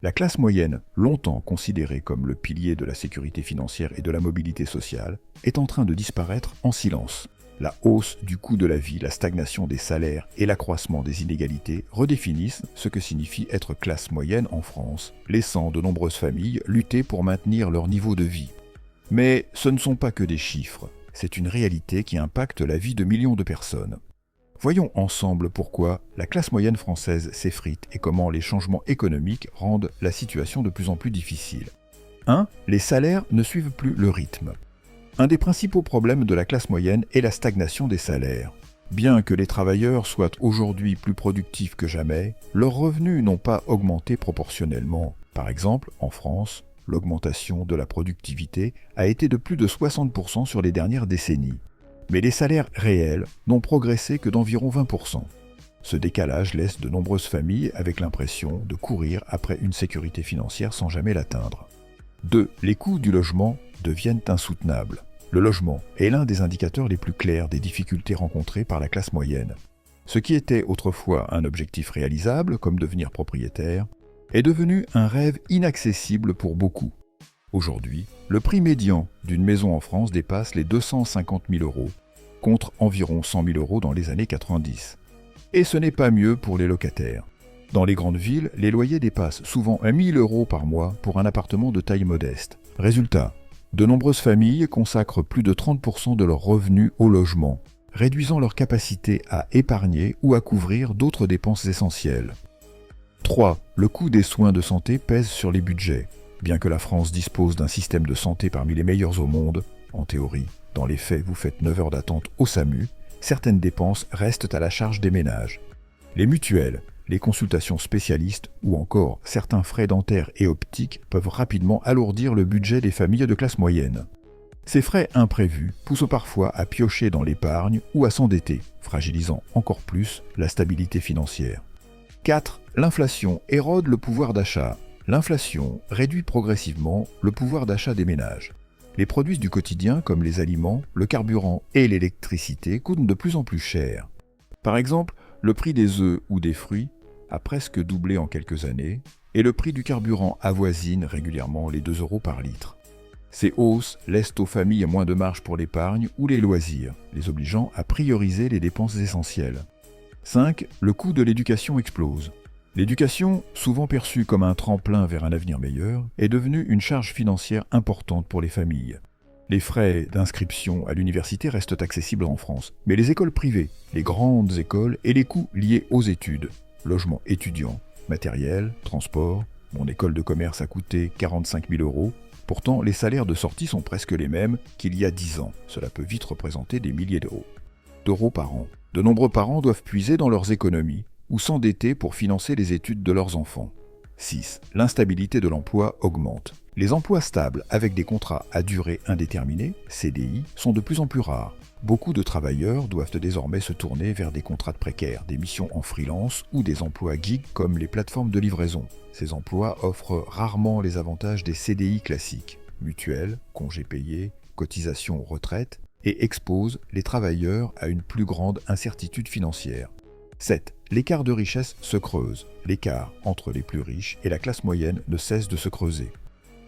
La classe moyenne, longtemps considérée comme le pilier de la sécurité financière et de la mobilité sociale, est en train de disparaître en silence. La hausse du coût de la vie, la stagnation des salaires et l'accroissement des inégalités redéfinissent ce que signifie être classe moyenne en France, laissant de nombreuses familles lutter pour maintenir leur niveau de vie. Mais ce ne sont pas que des chiffres, c'est une réalité qui impacte la vie de millions de personnes. Voyons ensemble pourquoi la classe moyenne française s'effrite et comment les changements économiques rendent la situation de plus en plus difficile. 1. Les salaires ne suivent plus le rythme. Un des principaux problèmes de la classe moyenne est la stagnation des salaires. Bien que les travailleurs soient aujourd'hui plus productifs que jamais, leurs revenus n'ont pas augmenté proportionnellement. Par exemple, en France, l'augmentation de la productivité a été de plus de 60% sur les dernières décennies. Mais les salaires réels n'ont progressé que d'environ 20%. Ce décalage laisse de nombreuses familles avec l'impression de courir après une sécurité financière sans jamais l'atteindre. 2. Les coûts du logement deviennent insoutenables. Le logement est l'un des indicateurs les plus clairs des difficultés rencontrées par la classe moyenne. Ce qui était autrefois un objectif réalisable, comme devenir propriétaire, est devenu un rêve inaccessible pour beaucoup. Aujourd'hui, le prix médian d'une maison en France dépasse les 250 000 €, contre environ 100 000 € dans les années 90. Et ce n'est pas mieux pour les locataires. Dans les grandes villes, les loyers dépassent souvent 1 000 € par mois pour un appartement de taille modeste. Résultat, de nombreuses familles consacrent plus de 30% de leurs revenus au logement, réduisant leur capacité à épargner ou à couvrir d'autres dépenses essentielles. 3. Le coût des soins de santé pèse sur les budgets. Bien que la France dispose d'un système de santé parmi les meilleurs au monde, en théorie, dans les faits vous faites 9 heures d'attente au SAMU, certaines dépenses restent à la charge des ménages. Les mutuelles, les consultations spécialistes ou encore certains frais dentaires et optiques peuvent rapidement alourdir le budget des familles de classe moyenne. Ces frais imprévus poussent parfois à piocher dans l'épargne ou à s'endetter, fragilisant encore plus la stabilité financière. 4. L'inflation érode le pouvoir d'achat. L'inflation réduit progressivement le pouvoir d'achat des ménages. Les produits du quotidien comme les aliments, le carburant et l'électricité coûtent de plus en plus cher. Par exemple, le prix des œufs ou des fruits a presque doublé en quelques années et le prix du carburant avoisine régulièrement les 2 € par litre. Ces hausses laissent aux familles moins de marge pour l'épargne ou les loisirs, les obligeant à prioriser les dépenses essentielles. 5. Le coût de l'éducation explose. L'éducation, souvent perçue comme un tremplin vers un avenir meilleur, est devenue une charge financière importante pour les familles. Les frais d'inscription à l'université restent accessibles en France, mais les écoles privées, les grandes écoles et les coûts liés aux études, logement étudiant, matériel, transport, mon école de commerce a coûté 45 000 €, pourtant les salaires de sortie sont presque les mêmes qu'il y a 10 ans, cela peut vite représenter des milliers d'euros par an. De nombreux parents doivent puiser dans leurs économies ou s'endetter pour financer les études de leurs enfants. 6. L'instabilité de l'emploi augmente. Les emplois stables avec des contrats à durée indéterminée, CDI, sont de plus en plus rares. Beaucoup de travailleurs doivent désormais se tourner vers des contrats précaires, des missions en freelance ou des emplois gig comme les plateformes de livraison. Ces emplois offrent rarement les avantages des CDI classiques, mutuelles, congés payés, cotisations retraite, et exposent les travailleurs à une plus grande incertitude financière. 7. L'écart de richesse se creuse. L'écart entre les plus riches et la classe moyenne ne cesse de se creuser.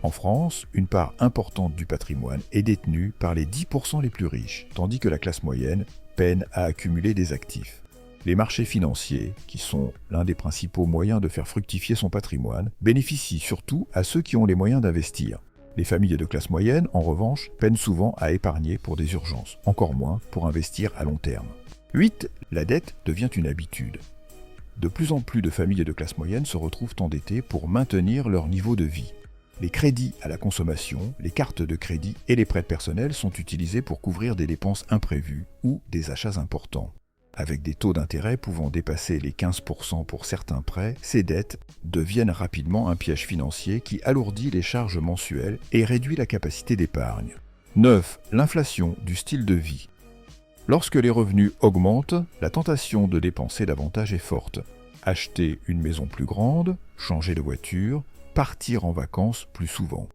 En France, une part importante du patrimoine est détenue par les 10% les plus riches, tandis que la classe moyenne peine à accumuler des actifs. Les marchés financiers, qui sont l'un des principaux moyens de faire fructifier son patrimoine, bénéficient surtout à ceux qui ont les moyens d'investir. Les familles de classe moyenne, en revanche, peinent souvent à épargner pour des urgences, encore moins pour investir à long terme. 8. La dette devient une habitude. De plus en plus de familles de classe moyenne se retrouvent endettées pour maintenir leur niveau de vie. Les crédits à la consommation, les cartes de crédit et les prêts personnels sont utilisés pour couvrir des dépenses imprévues ou des achats importants. Avec des taux d'intérêt pouvant dépasser les 15% pour certains prêts, ces dettes deviennent rapidement un piège financier qui alourdit les charges mensuelles et réduit la capacité d'épargne. 9. L'inflation du style de vie. Lorsque les revenus augmentent, la tentation de dépenser davantage est forte. Acheter une maison plus grande, changer de voiture, partir en vacances plus souvent.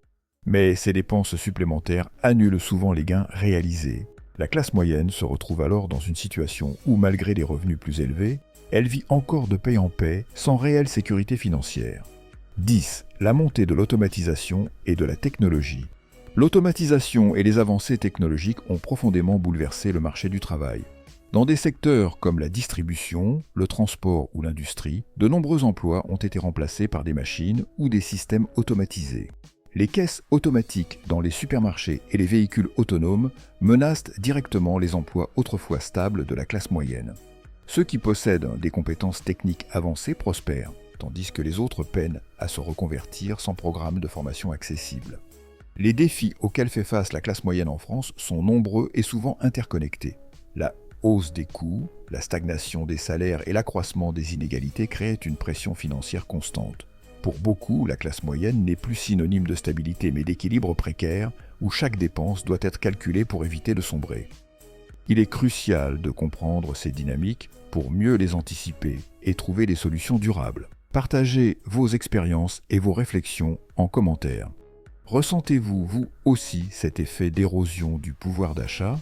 Mais ces dépenses supplémentaires annulent souvent les gains réalisés. La classe moyenne se retrouve alors dans une situation où, malgré des revenus plus élevés, elle vit encore de paie en paie, sans réelle sécurité financière. 10. La montée de l'automatisation et de la technologie. L'automatisation et les avancées technologiques ont profondément bouleversé le marché du travail. Dans des secteurs comme la distribution, le transport ou l'industrie, de nombreux emplois ont été remplacés par des machines ou des systèmes automatisés. Les caisses automatiques dans les supermarchés et les véhicules autonomes menacent directement les emplois autrefois stables de la classe moyenne. Ceux qui possèdent des compétences techniques avancées prospèrent, tandis que les autres peinent à se reconvertir sans programme de formation accessible. Les défis auxquels fait face la classe moyenne en France sont nombreux et souvent interconnectés. La hausse des coûts, la stagnation des salaires et l'accroissement des inégalités créent une pression financière constante. Pour beaucoup, la classe moyenne n'est plus synonyme de stabilité mais d'équilibre précaire où chaque dépense doit être calculée pour éviter de sombrer. Il est crucial de comprendre ces dynamiques pour mieux les anticiper et trouver des solutions durables. Partagez vos expériences et vos réflexions en commentaire. Ressentez-vous, vous aussi, cet effet d'érosion du pouvoir d'achat ?